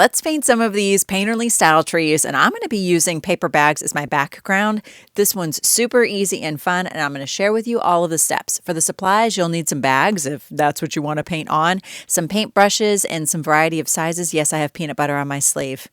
Let's paint some of these painterly style trees, and I'm going to be using paper bags as my background. This one's super easy and fun, and I'm going to share with you all of the steps. For the supplies, you'll need some bags if that's what you want to paint on, some paintbrushes, and some variety of sizes. Yes, I have peanut butter on my sleeve.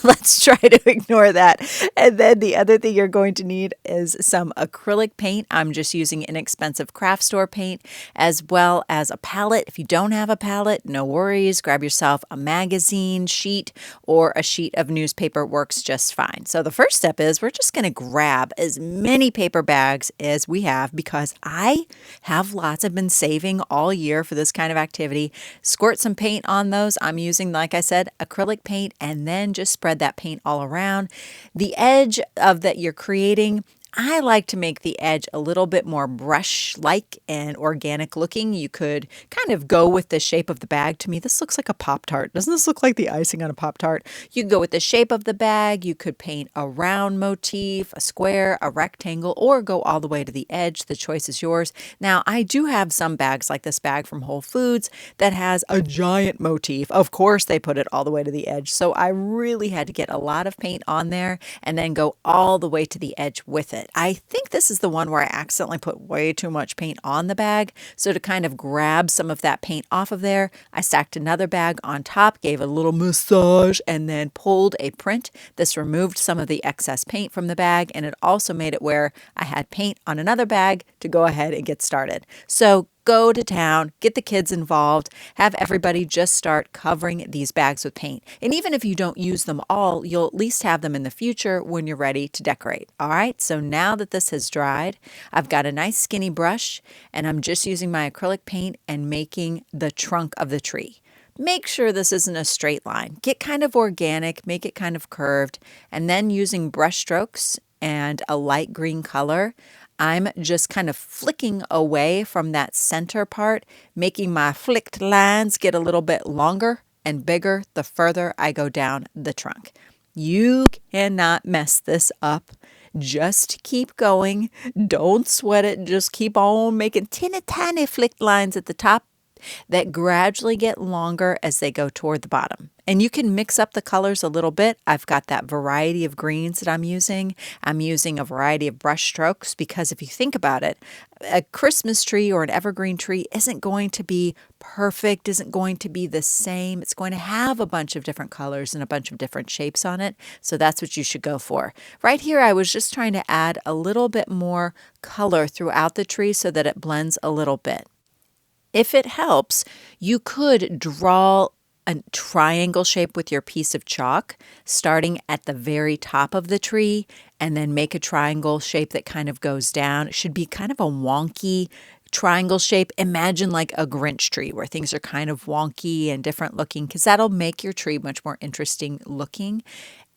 Let's try to ignore that. And then the other thing you're going to need is some acrylic paint. I'm just using inexpensive craft store paint, as well as a palette. If you don't have a palette, no worries. Grab yourself a magazine sheet or a sheet of newspaper, works just fine. So the first step is we're just going to grab as many paper bags as we have because I have lots. I've been saving all year for this kind of activity. Squirt some paint on those. I'm using, like I said, acrylic paint, and then just spread that paint all around. The edge of that you're creating, I like to make the edge a little bit more brush-like and organic looking. You could kind of go with the shape of the bag. To me, this looks like a Pop-Tart. Doesn't this look like the icing on a Pop-Tart? You could go with the shape of the bag. You could paint a round motif, a square, a rectangle, or go all the way to the edge. The choice is yours. Now, I do have some bags like this bag from Whole Foods that has a giant motif. Of course, they put it all the way to the edge. So I really had to get a lot of paint on there and then go all the way to the edge with it. I think this is the one where I accidentally put way too much paint on the bag. So to kind of grab some of that paint off of there, I stacked another bag on top, gave a little massage, and then pulled a print. This removed some of the excess paint from the bag, and it also made it where I had paint on another bag to go ahead and get started. So go to town, get the kids involved, have everybody just start covering these bags with paint. And even if you don't use them all, you'll at least have them in the future when you're ready to decorate. All right, so now that this has dried, I've got a nice skinny brush, and I'm just using my acrylic paint and making the trunk of the tree. Make sure this isn't a straight line. Get kind of organic, make it kind of curved, and then using brush strokes and a light green color, I'm just kind of flicking away from that center part, making my flicked lines get a little bit longer and bigger the further I go down the trunk. You cannot mess this up. Just keep going. Don't sweat it. Just keep on making tiny flicked lines at the top that gradually get longer as they go toward the bottom. And you can mix up the colors a little bit. I've got that variety of greens that I'm using. I'm using a variety of brush strokes because if you think about it, a Christmas tree or an evergreen tree isn't going to be perfect, isn't going to be the same. It's going to have a bunch of different colors and a bunch of different shapes on it. So that's what you should go for. Right here, I was just trying to add a little bit more color throughout the tree so that it blends a little bit. If it helps, you could draw a triangle shape with your piece of chalk, starting at the very top of the tree, and then make a triangle shape that kind of goes down. It should be kind of a wonky triangle shape. Imagine like a Grinch tree where things are kind of wonky and different looking, because that'll make your tree much more interesting looking.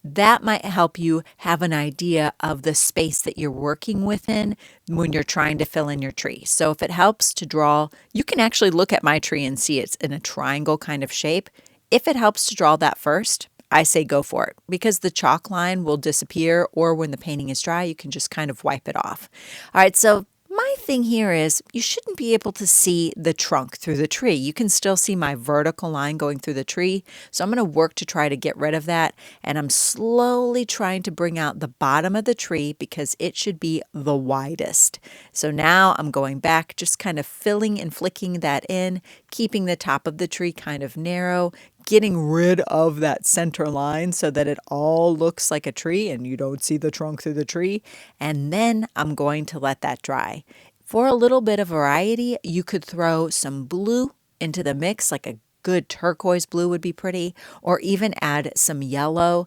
That might help you have an idea of the space that you're working within when you're trying to fill in your tree. So if it helps to draw, you can actually look at my tree and see it's in a triangle kind of shape. If it helps to draw that first, I say go for it because the chalk line will disappear, or when the painting is dry, you can just kind of wipe it off. All right, so my thing here is you shouldn't be able to see the trunk through the tree. You can still see my vertical line going through the tree. So I'm going to work to try to get rid of that. And I'm slowly trying to bring out the bottom of the tree because it should be the widest. So now I'm going back, just kind of filling and flicking that in, keeping the top of the tree kind of narrow, getting rid of that center line so that it all looks like a tree and you don't see the trunk through the tree. And then I'm going to let that dry. For a little bit of variety, you could throw some blue into the mix, like a good turquoise blue would be pretty, or even add some yellow.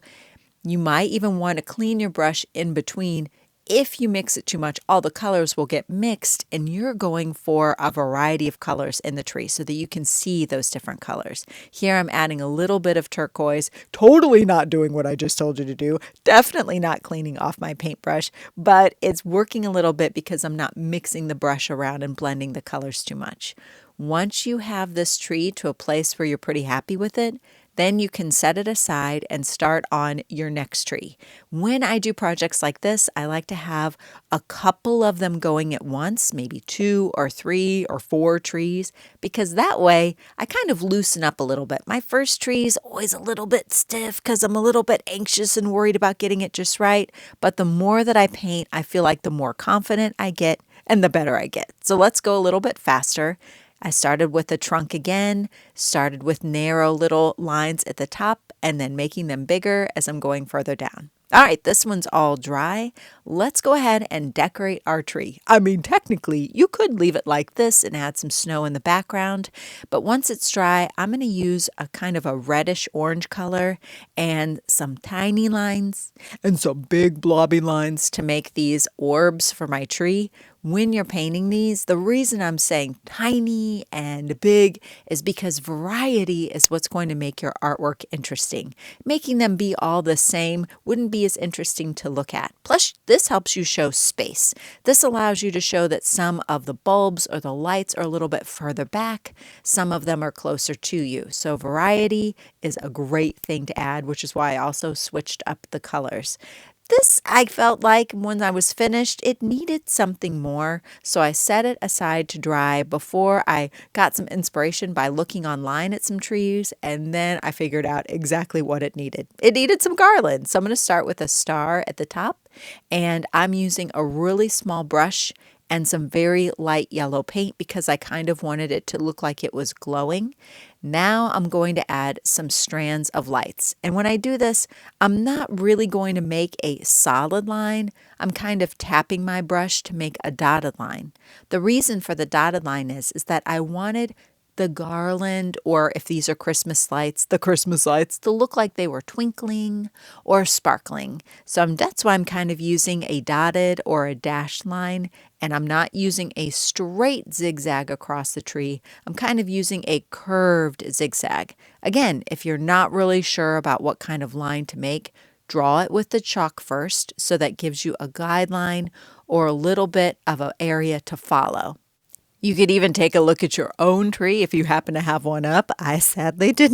You might even want to clean your brush in between. If you mix it too much, all the colors will get mixed, and you're going for a variety of colors in the tree so that you can see those different colors. Here I'm adding a little bit of turquoise, totally not doing what I just told you to do, definitely not cleaning off my paintbrush, but it's working a little bit because I'm not mixing the brush around and blending the colors too much. Once you have this tree to a place where you're pretty happy with it, Then you can set it aside and start on your next tree. When I do projects like this, I like to have a couple of them going at once, maybe 2 or 3 or 4 trees, because that way I kind of loosen up a little bit. My first tree is always a little bit stiff because I'm a little bit anxious and worried about getting it just right. But the more that I paint, I feel like the more confident I get and the better I get. So let's go a little bit faster. I started with the trunk again, started with narrow little lines at the top, and then making them bigger as I'm going further down. All right, this one's all dry. Let's go ahead and decorate our tree. I mean, technically, you could leave it like this and add some snow in the background, but once it's dry, I'm going to use a kind of a reddish orange color and some tiny lines and some big blobby lines to make these orbs for my tree. When you're painting these, the reason I'm saying tiny and big is because variety is what's going to make your artwork interesting. Making them be all the same wouldn't be as interesting to look at. Plus, this helps you show space. This allows you to show that some of the bulbs or the lights are a little bit further back, some of them are closer to you. So variety is a great thing to add, which is why I also switched up the colors. This, I felt like when I was finished, it needed something more, so I set it aside to dry before I got some inspiration by looking online at some trees, and then I figured out exactly what it needed. It needed some garland, so I'm going to start with a star at the top, and I'm using a really small brush and some very light yellow paint because I kind of wanted it to look like it was glowing. Now I'm going to add some strands of lights. And when I do this, I'm not really going to make a solid line. I'm kind of tapping my brush to make a dotted line. The reason for the dotted line is that I wanted the garland, or if these are Christmas lights, the Christmas lights to look like they were twinkling or sparkling. So that's why I'm kind of using a dotted or a dashed line, and I'm not using a straight zigzag across the tree. I'm kind of using a curved zigzag. Again, if you're not really sure about what kind of line to make, draw it with the chalk first, so that gives you a guideline or a little bit of an area to follow. You could even take a look at your own tree if you happen to have one up. I sadly did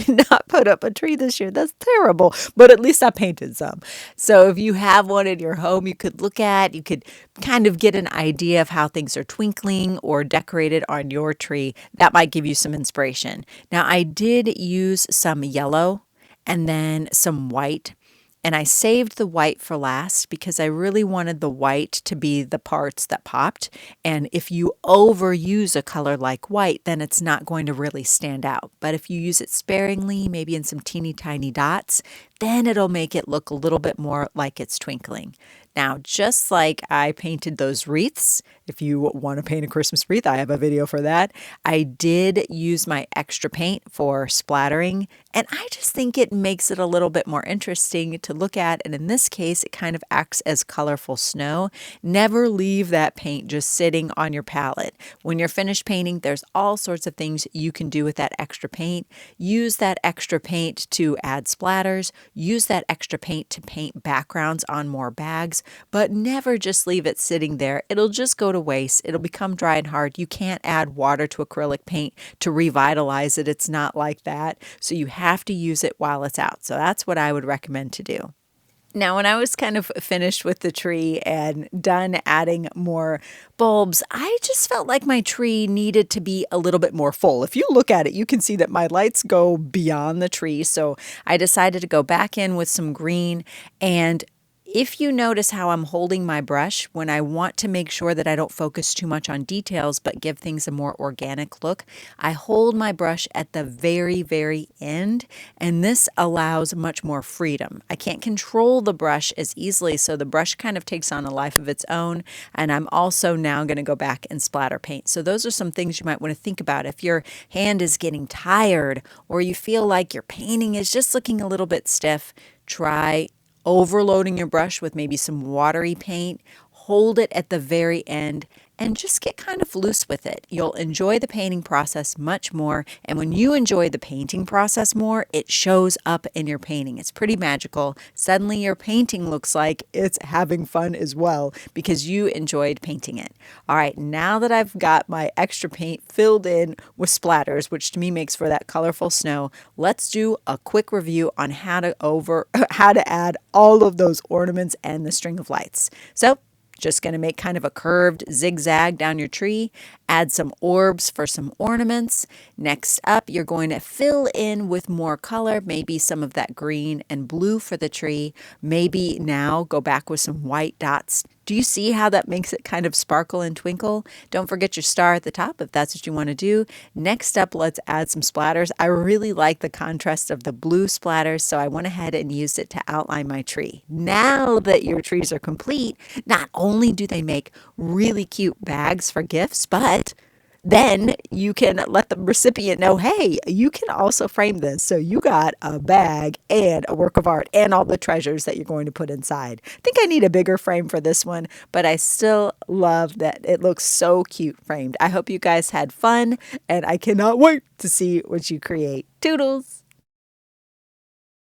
not put up a tree this year. That's terrible, but at least I painted some. So if you have one in your home, you could look at, you could kind of get an idea of how things are twinkling or decorated on your tree. That might give you some inspiration. Now, I did use some yellow and then some white. And I saved the white for last because I really wanted the white to be the parts that popped. And if you overuse a color like white, then it's not going to really stand out. But if you use it sparingly, maybe in some teeny tiny dots, then it'll make it look a little bit more like it's twinkling. Now, just like I painted those wreaths, if you want to paint a Christmas wreath, I have a video for that. I did use my extra paint for splattering, and I just think it makes it a little bit more interesting to look at. And in this case, it kind of acts as colorful snow. Never leave that paint just sitting on your palette. When you're finished painting, there's all sorts of things you can do with that extra paint. Use that extra paint to add splatters. Use that extra paint to paint backgrounds on more bags. But never just leave it sitting there. It'll just go to waste. It'll become dry and hard. You can't add water to acrylic paint to revitalize it. It's not like that. So you have to use it while it's out. So that's what I would recommend to do. Now, when I was kind of finished with the tree and done adding more bulbs, I just felt like my tree needed to be a little bit more full. If you look at it, you can see that my lights go beyond the tree. So I decided to go back in with some green. And if you notice how I'm holding my brush when I want to make sure that I don't focus too much on details but give things a more organic look, I hold my brush at the very, very end, and this allows much more freedom. I can't control the brush as easily, so the brush kind of takes on a life of its own, and I'm also now going to go back and splatter paint. So those are some things you might want to think about. If your hand is getting tired or you feel like your painting is just looking a little bit stiff, try overloading your brush with maybe some watery paint. Hold it at the very end and just get kind of loose with it. You'll enjoy the painting process much more. And when you enjoy the painting process more, it shows up in your painting. It's pretty magical. Suddenly your painting looks like it's having fun as well because you enjoyed painting it. All right, now that I've got my extra paint filled in with splatters, which to me makes for that colorful snow, let's do a quick review on how to add all of those ornaments and the string of lights. So just going to make kind of a curved zigzag down your tree, add some orbs for some ornaments. Next up, you're going to fill in with more color, maybe some of that green and blue for the tree. Maybe now go back with some white dots. Do you see how that makes it kind of sparkle and twinkle? Don't forget your star at the top if that's what you want to do. Next up, let's add some splatters. I really like the contrast of the blue splatters, so I went ahead and used it to outline my tree. Now that your trees are complete, not only do they make really cute bags for gifts, but then you can let the recipient know, hey, you can also frame this. So you got a bag and a work of art and all the treasures that you're going to put inside. I think I need a bigger frame for this one, but I still love that it looks so cute framed. I hope you guys had fun, and I cannot wait to see what you create. Toodles!